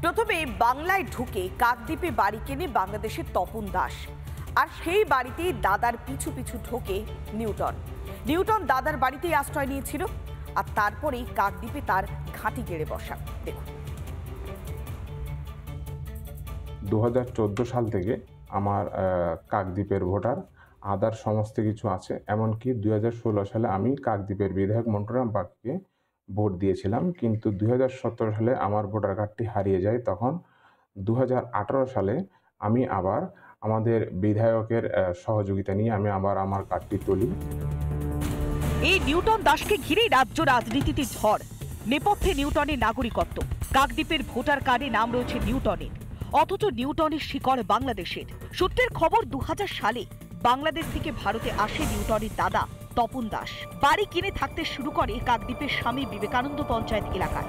প্রথমে বাংলায় ঢুকে কাকদ্বীপে বাড়ি কেনে বাংলাদেশের তপন দাস, আর সেই বাড়িতেই দাদার পিছু পিছু ঢোকে নিউটন। নিউটন দাদার বাড়িতেই আশ্রয় নিয়েছিল, আর তারপরেই কাকদ্বীপে তার ঘাঁটি গেড়ে বসা। দেখুন, 2014 সাল থেকে আমার কাকদ্বীপের ভোটার আদার সমস্ত কিছু আছে। এমনকি 2016 সালে আমি কাকদ্বীপের বিধায়ক মন্টুরাম পাখিকে ভোট দিয়েছিলাম, কিন্তু 2017 সালে আমার ভোটার কার্ডটি হারিয়ে যায়। তখন 2018 সালে আমি আবার আমাদের বিধায়কের সহযোগিতা নিয়ে আমি আবার আমার কার্ডটি তুলি। এই নিউটন দাসকে ঘিরেই রাজ্য রাজনীতিতে ঝড়। নেপথ্যে নিউটনের নাগরিকত্ব, কাকদ্বীপের ভোটার কার্ডে নাম রয়েছে নিউটনের, অথচ নিউটনের শিকড় বাংলাদেশের। সূত্রের খবর 2000 সালে বাংলাদেশ থেকে ভারতে আসে নিউটনের দাদা তপন দাস। বাড়ি কিনে থাকতে শুরু করে কাকদ্বীপের স্বামী বিবেকানন্দ পঞ্চায়েত এলাকায়।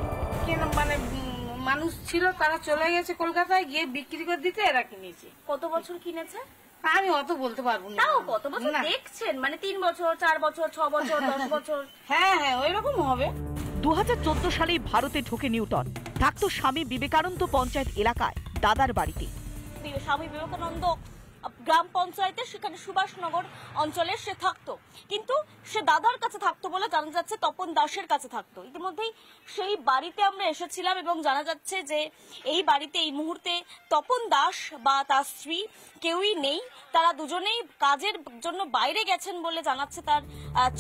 মানুষ ছিল, তারা চলে গেছে কলকাতায়, গিয়ে বিক্রি করে দিতে এরা কিনেছে। কত বছর কিনেছে আমি অত বলতে পারবো না। তাও কত বছর দেখছেন? মানে 3 বছর, 4 বছর, 6 বছর, 10 বছর? হ্যাঁ, ওই রকম হবে। 2014 সালে ভারতে ঢোকে নিউটন, থাকতো স্বামী বিবেকানন্দ পঞ্চায়েত এলাকায় দাদার বাড়িতে। স্বামী বিবেকানন্দ গ্রাম পঞ্চায়েতে, সেখানে সুভাষনগর অঞ্চলে সে থাকতো, কিন্তু সে দাদার কাছে থাকতো বলে জানা যাচ্ছে তপন দাসের কাছে থাকতো। ইতিমধ্যেই সেই বাড়িতে আমরা এসেছিলাম এবং জানা যাচ্ছে যে এই বাড়িতে এই মুহূর্তে তপন দাস বা তার স্ত্রী কেউই নেই। তারা দুজনেই কাজের জন্য বাইরে গেছেন বলে জানাচ্ছে তার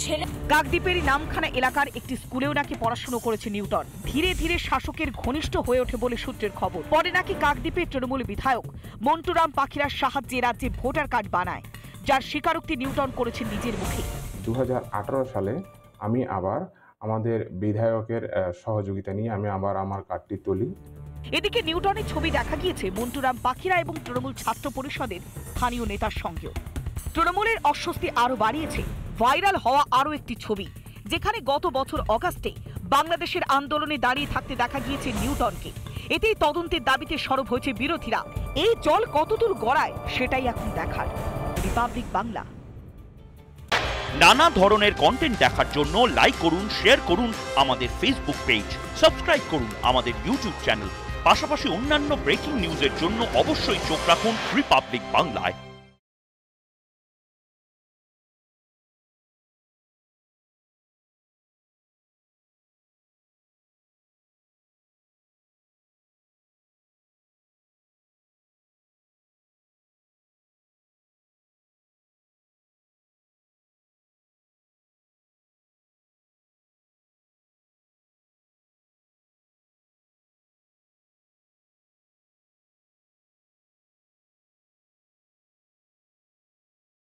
ছেলে। কাকদ্বীপের নামখানা এলাকার একটি স্কুলেও নাকি পড়াশোনা করেছে নিউটন। ধীরে ধীরে শাসকের ঘনিষ্ঠ হয়ে ওঠে বলে সূত্রের খবর। পরে নাকি কাকদ্বীপের তৃণমূল বিধায়ক মন্টুরাম পাখিরার সাহায্যে রাজ্যে ভোটার কার্ড বানায়, যার স্বীকারোক্তি নিউটন করেছেন নিজের মুখে। 2018 সালে আমি আবার আমাদের বিধায়কের সহযোগিতা নিয়ে আমি আবার আমার কার্ডটি তুলি। এদিকে নিউটনের ছবি দেখা গিয়েছে মন্টুরাম পাখিরা এবং তৃণমূল ছাত্র পরিষদের স্থানীয় নেতার সঙ্গেও। তৃণমূলের অস্বস্তি আরো বাড়িয়েছে ভাইরাল হওয়া আরো একটি ছবি, যেখানে গত বছর অগাস্টে বাংলাদেশের আন্দোলনে দাঁড়িয়ে থাকতে দেখা গিয়েছে নিউটনকে। এতেই তদন্তের দাবিতে সরব হয়েছে বিরোধীরা। এই জল কতদূর গড়ায় সেটাই এখন দেখার। রিপাবলিক বাংলা। নানা ধরনের কন্টেন্ট দেখার জন্য লাইক করুন, শেয়ার করুন আমাদের ফেসবুক পেজ, সাবস্ক্রাইব করুন আমাদের ইউটিউব চ্যানেল। পাশাপাশি অন্যান্য ব্রেকিং নিউজের জন্য অবশ্যই চোখ রাখুন রিপাবলিক বাংলায়।